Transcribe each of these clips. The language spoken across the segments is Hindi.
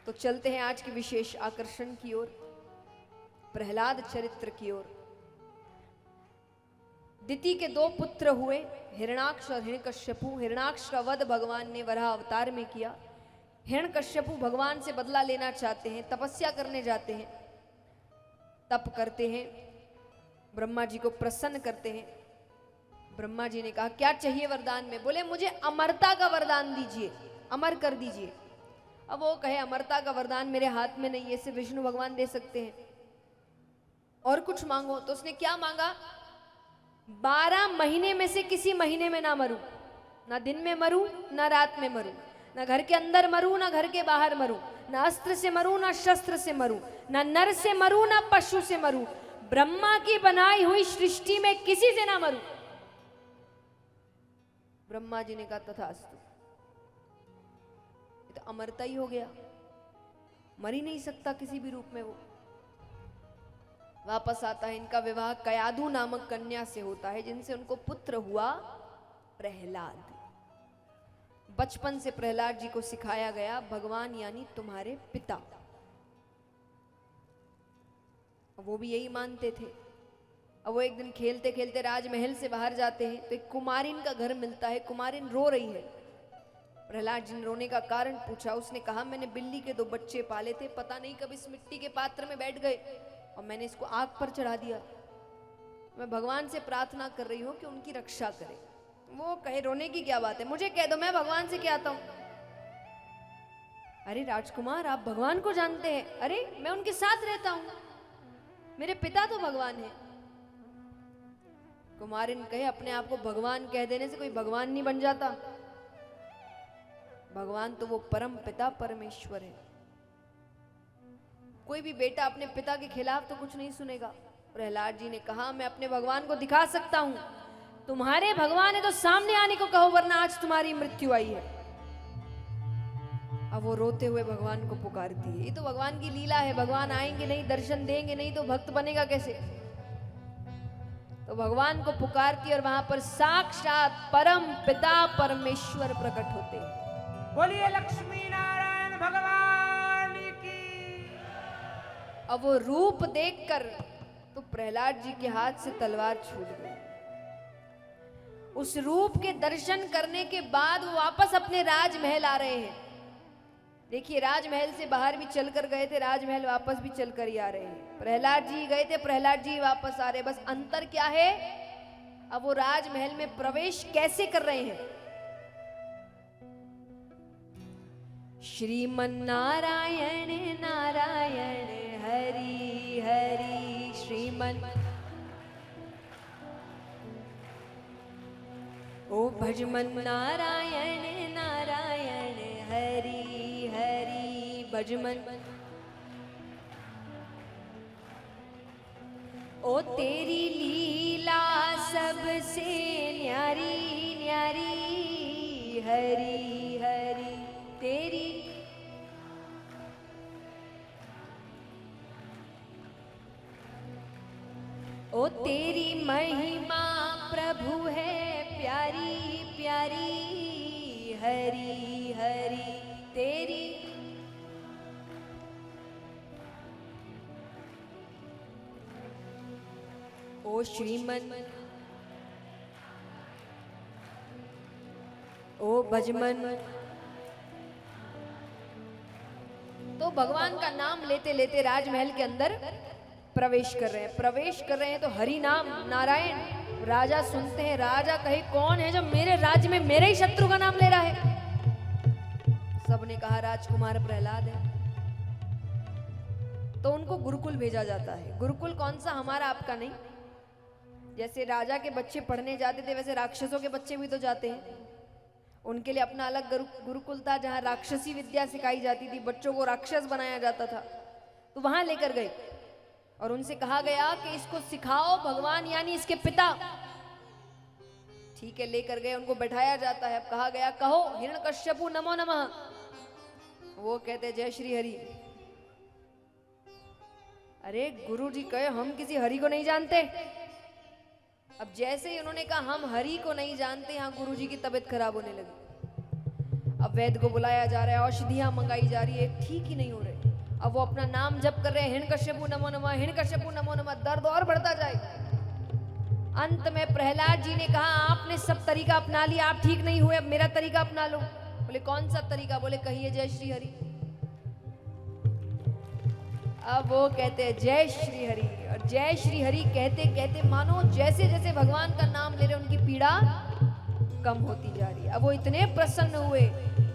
तो चलते हैं आज के विशेष आकर्षण की ओर, प्रहलाद चरित्र की ओर। दिति के दो पुत्र हुए, हिरणाक्ष और हिरण्यकश्यपु। हिरणाक्ष का वध भगवान ने वराह अवतार में किया। हिरण्यकश्यपु भगवान से बदला लेना चाहते हैं, तपस्या करने जाते हैं, तप करते हैं, ब्रह्मा जी को प्रसन्न करते हैं। ब्रह्मा जी ने कहा क्या चाहिए वरदान में? बोले मुझे अमरता का वरदान दीजिए, अमर कर दीजिए। अब वो कहे अमरता का वरदान मेरे हाथ में नहीं है, इसे विष्णु भगवान दे सकते हैं, और कुछ मांगो। तो उसने क्या मांगा? 12 महीने में से किसी महीने में ना मरूं, ना दिन में मरूं ना रात में मरूं, ना घर के अंदर मरूं ना घर के बाहर मरूं, ना अस्त्र से मरूं ना शस्त्र से मरूं, ना नर से मरूं ना पशु से मरूं, ब्रह्मा की बनाई हुई सृष्टि में किसी से ना मरूं। ब्रह्मा जी ने कहा तथास्तु। ये तो अमरता ही हो गया, मर ही नहीं सकता किसी भी रूप में वो। वापस आता है, इनका विवाह कयादु नामक कन्या से होता है, जिनसे उनको पुत्र हुआ प्रहलाद। बचपन से प्रहलाद जी को सिखाया गया भगवान यानी तुम्हारे पिता, वो भी यही मानते थे। अब वो एक दिन खेलते खेलते राजमहल से बाहर जाते हैं तो एक कुमारिन का घर मिलता है। कुमारिन रो रही है। प्रहलाद जी ने रोने का कारण पूछा। उसने कहा मैंने बिल्ली के 2 बच्चे पाले थे, पता नहीं कब इस मिट्टी के पात्र में बैठ गए और मैंने इसको आग पर चढ़ा दिया। मैं भगवान से प्रार्थना कर रही हूं कि उनकी रक्षा करे। वो कहे रोने की क्या बात है, मुझे कह दो, मैं भगवान से क्या आता हूं। अरे राजकुमार आप भगवान को जानते हैं? अरे मैं उनके साथ रहता हूं, मेरे पिता तो भगवान है। कुमारिन कहे अपने आप को भगवान कह देने से कोई भगवान नहीं बन जाता। भगवान तो वो परम पिता परमेश्वर है। कोई भी बेटा अपने पिता के खिलाफ तो कुछ नहीं सुनेगा। प्रहलाद जी ने कहा मैं अपने भगवान को दिखा सकता हूं, तुम्हारे भगवान है तो सामने आने को कहो, वरना आज तुम्हारी मृत्यु आई है। अब वो रोते हुए भगवान को पुकारती है। ये तो भगवान की लीला है, भगवान आएंगे नहीं, दर्शन देंगे नहीं तो भक्त बनेगा कैसे? तो भगवान को पुकारती और वहां पर साक्षात परम पिता परमेश्वर प्रकट होते हैं। बोलिए लक्ष्मी नारायण भगवान की। अब वो रूप देखकर तो प्रहलाद जी के हाथ से तलवार छूट गई। उस रूप के दर्शन करने के बाद वो वापस अपने राजमहल आ रहे हैं। देखिए राजमहल से बाहर भी चलकर गए थे, राजमहल वापस भी चलकर ही आ रहे हैं। प्रहलाद जी गए थे, प्रहलाद जी वापस आ रहे। बस अंतर क्या है, अब वो राजमहल में प्रवेश कैसे कर रहे हैं? श्रीमन नारायण नारायण हरि हरि श्रीमन। ओ भजमन नारायण नारायण हरि हरि भजमन। ओ तेरी लीला सबसे न्यारी न्यारी हरि हरि तेरी। ओ तेरी महिमा प्रभु है प्यारी प्यारी हरि हरि तेरी। ओ श्रीमन ओ भजमन। तो भगवान का नाम लेते लेते राजमहल के अंदर प्रवेश कर रहे हैं। प्रवेश कर रहे हैं तो हरि नाम नारायण। राजा सुनते हैं, राजा कहे कौन है जो मेरे राज्य में मेरे ही शत्रु का नाम ले रहा है? सबने कहा राजकुमार प्रहलाद है। तो उनको गुरुकुल भेजा जाता है। गुरुकुल कौन सा, हमारा आपका नहीं। जैसे राजा के बच्चे पढ़ने जाते थे वैसे राक्षसों के बच्चे भी तो जाते हैं। उनके लिए अपना अलग गुरुकुल था जहां राक्षसी विद्या सिखाई जाती थी, बच्चों को राक्षस बनाया जाता था। तो वहां लेकर गए और उनसे कहा गया कि इसको सिखाओ भगवान यानी इसके पिता। ठीक है, लेकर गए, उनको बैठाया जाता है। अब कहा गया कहो हिरण्यकश्यपु नमो नमः। वो कहते जय श्री हरि। अरे गुरु जी कहे हम किसी हरि को नहीं जानते। अब जैसे ही उन्होंने कहा हम हरि को नहीं जानते, यहां गुरु जी की तबीयत खराब होने लगी। अब वैद्य को बुलाया जा रहा है, औषधियां मंगाई जा रही है, ठीक ही नहीं हो रहे। अब वो अपना नाम जप कर रहे हैं, हिरण्यकश्यपु नमो नमः, हिरण्यकश्यपु नमो नमः। दर्द और बढ़ता जाएगा। अंत में प्रहलाद जी ने कहा, आपने सब तरीका अपना लिया, आप ठीक नहीं हुए, अब मेरा तरीका अपना लो। बोले कौन सा तरीका? बोले कहिए जय श्री हरि। अब वो कहते हैं जय श्री हरि, और जय श्री हरि कहते कहते मानो जैसे जैसे भगवान का नाम ले रहे उनकी पीड़ा कम होती जा रही है। अब वो इतने प्रसन्न हुए,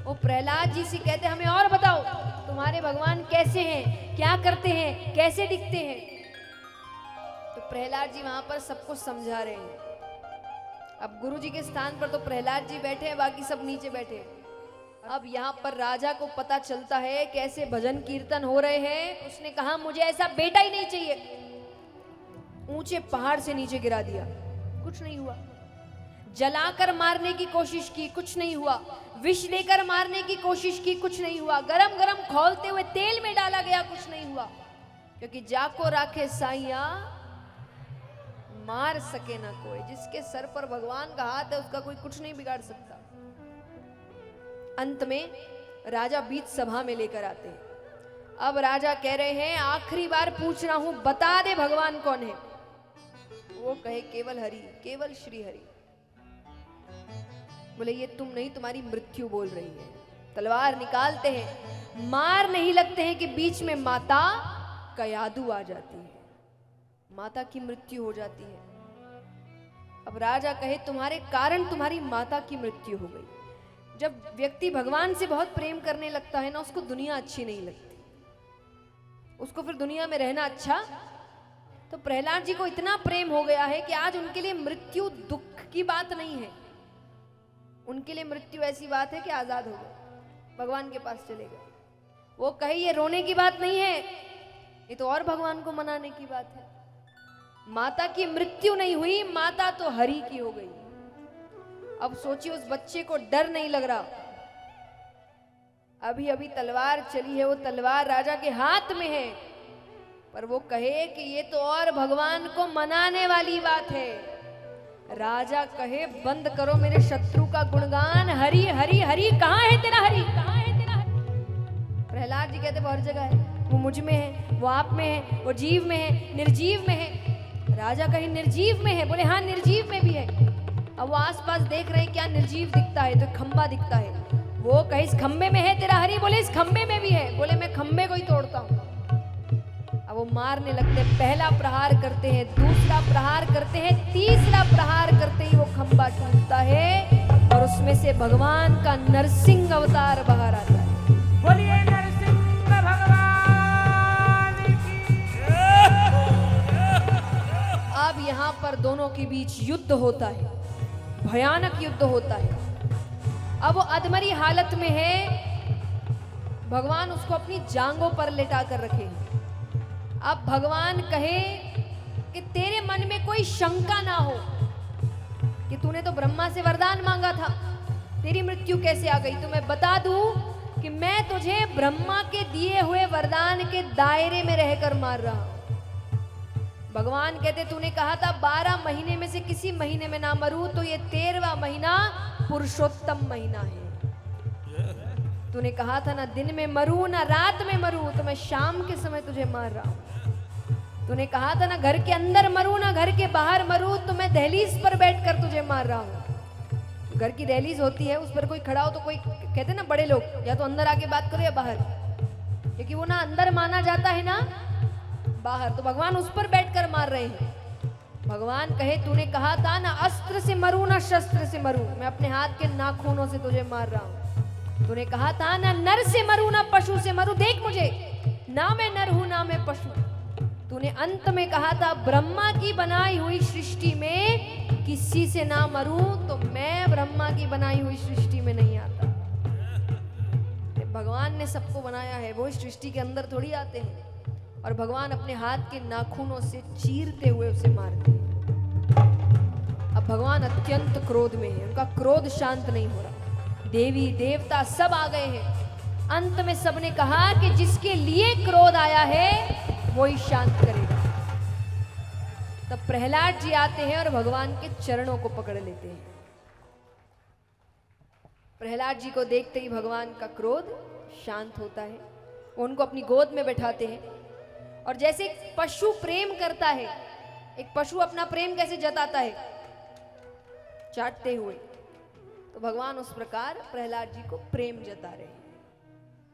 वो प्रहलाद जी से कहते हमें और बताओ तुम्हारे भगवान कैसे हैं, क्या करते हैं, कैसे दिखते हैं। तो प्रहलाद जी वहां पर सबको समझा रहे हैं। अब गुरु जी के स्थान पर तो प्रहलाद जी बैठे हैं, बाकी सब नीचे बैठे हैं। अब यहाँ पर राजा को पता चलता है कैसे भजन कीर्तन हो रहे हैं। उसने कहा मुझे ऐसा बेटा ही नहीं चाहिए। ऊंचे पहाड़ से नीचे गिरा दिया, कुछ नहीं हुआ। जलाकर मारने की कोशिश की, कुछ नहीं हुआ। विष देकर मारने की कोशिश की, कुछ नहीं हुआ। गरम गरम खौलते हुए तेल में डाला गया, कुछ नहीं हुआ। क्योंकि जाको राखे साइया मार सके ना कोई। जिसके सर पर भगवान का हाथ है उसका कोई कुछ नहीं बिगाड़ सकता। अंत में राजा बीच सभा में लेकर आते हैं। अब राजा कह रहे हैं आखिरी बार पूछ रहा हूं, बता दे भगवान कौन है। वो कहे केवल हरि, केवल श्री हरि। बोले ये तुम नहीं, तुम्हारी मृत्यु बोल रही है। तलवार निकालते हैं, मार नहीं लगते हैं कि बीच में माता कयादू आ जाती है, माता की मृत्यु हो जाती है। अब राजा कहे तुम्हारे कारण तुम्हारी माता की मृत्यु हो गई। जब व्यक्ति भगवान से बहुत प्रेम करने लगता है ना, उसको दुनिया अच्छी नहीं लगती, उसको फिर दुनिया में रहना अच्छा। तो प्रहलाद जी को इतना प्रेम हो गया है कि आज उनके लिए मृत्यु दुख की बात नहीं है। उनके लिए मृत्यु ऐसी बात है कि आजाद हो गए, भगवान के पास चले गए। वो कहे ये रोने की बात नहीं है, ये तो और भगवान को मनाने की बात है। माता की मृत्यु नहीं हुई, माता तो हरि की हो गई। अब सोचिए उस बच्चे को डर नहीं लग रहा। अभी अभी तलवार चली है, वो तलवार राजा के हाथ में है, पर वो कहे कि ये तो और भगवान को मनाने वाली बात है। राजा कहे बंद करो मेरे शत्रु का गुणगान, हरि हरि हरि। कहां है तेरा हरि, कहां है तेरा हरि? प्रहलाद जी कहते वो हर जगह है, वो मुझ में है, वो आप में है, वो जीव में है, निर्जीव में है। राजा कहे निर्जीव में है। बोले हाँ निर्जीव में भी है। अब वो आसपास देख रहे हैं क्या निर्जीव दिखता है, तो खंबा दिखता है। वो कहे इस खंबे में है तेरा हरि। बोले इस खंबे में भी है। बोले मैं खंबे को ही तोड़ता हूं। अब वो मारने लगते, पहला प्रहार करते हैं, दूसरा प्रहार करते हैं, तीसरा प्रहार करते ही वो खंबा टूटता है और उसमें से भगवान का नरसिंह अवतार बाहर आता है। बोलिए नरसिंह भगवान की। अब यहाँ पर दोनों के बीच युद्ध होता है, भयानक युद्ध होता है। अब वो अधमरी हालत में है, भगवान उसको अपनी जांघों पर लेटा कर रखे हैं। अब भगवान कहे कि तेरे मन में कोई शंका ना हो कि तूने तो ब्रह्मा से वरदान मांगा था, तेरी मृत्यु कैसे आ गई। तो मैं बता दूं कि मैं तुझे ब्रह्मा के दिए हुए वरदान के दायरे में रहकर मार रहा हूं। भगवान कहते तूने कहा था 12 महीने में से किसी महीने में ना मरूं, तो ये 13वां महीना पुरुषोत्तम महीना है। तूने कहा था ना दिन में मरूं ना रात में मरूं, तो मैं शाम के समय तुझे मार रहा हूं। तूने कहा था ना घर के अंदर मरूं ना घर के बाहर मरूं, तो मैं दहलीज पर बैठकर तुझे मार रहा हूं। घर की दहलीज होती है, उस पर कोई खड़ा हो तो कोई कहते ना बड़े लोग, या तो अंदर आके बात करो या बाहर, क्योंकि वो ना अंदर माना जाता है ना बाहर। तो भगवान उस पर बैठकर मार रहे हैं। भगवान कहे तूने कहा था ना अस्त्र से मरूं ना शस्त्र से मरूं, मैं अपने हाथ के नाखूनों से तुझे मार रहा हूं। तूने कहा था ना नर से मरूं ना पशु से मरूं, देख मुझे ना मैं नर हूं ना मैं पशु। तूने अंत में कहा था ब्रह्मा की बनाई हुई सृष्टि में किसी से ना मरूं, तो मैं ब्रह्मा की बनाई हुई सृष्टि में नहीं आता। भगवान ने सबको बनाया है, वो इस सृष्टि के अंदर थोड़ी आते हैं। और भगवान अपने हाथ के नाखूनों से चीरते हुए उसे मारते हैं। अब भगवान अत्यंत क्रोध में है, उनका क्रोध शांत नहीं हो रहा। देवी देवता सब आ गए हैं। अंत में सबने कहा कि जिसके लिए क्रोध आया है वो ही शांत करेगा। तब प्रहलाद जी आते हैं और भगवान के चरणों को पकड़ लेते हैं। प्रहलाद जी को देखते ही भगवान का क्रोध शांत होता है। वो उनको अपनी गोद में बैठाते हैं और जैसे एक पशु प्रेम करता है, एक पशु अपना प्रेम कैसे जताता है, चाटते हुए, तो भगवान उस प्रकार प्रहलाद जी को प्रेम जता रहे हैं।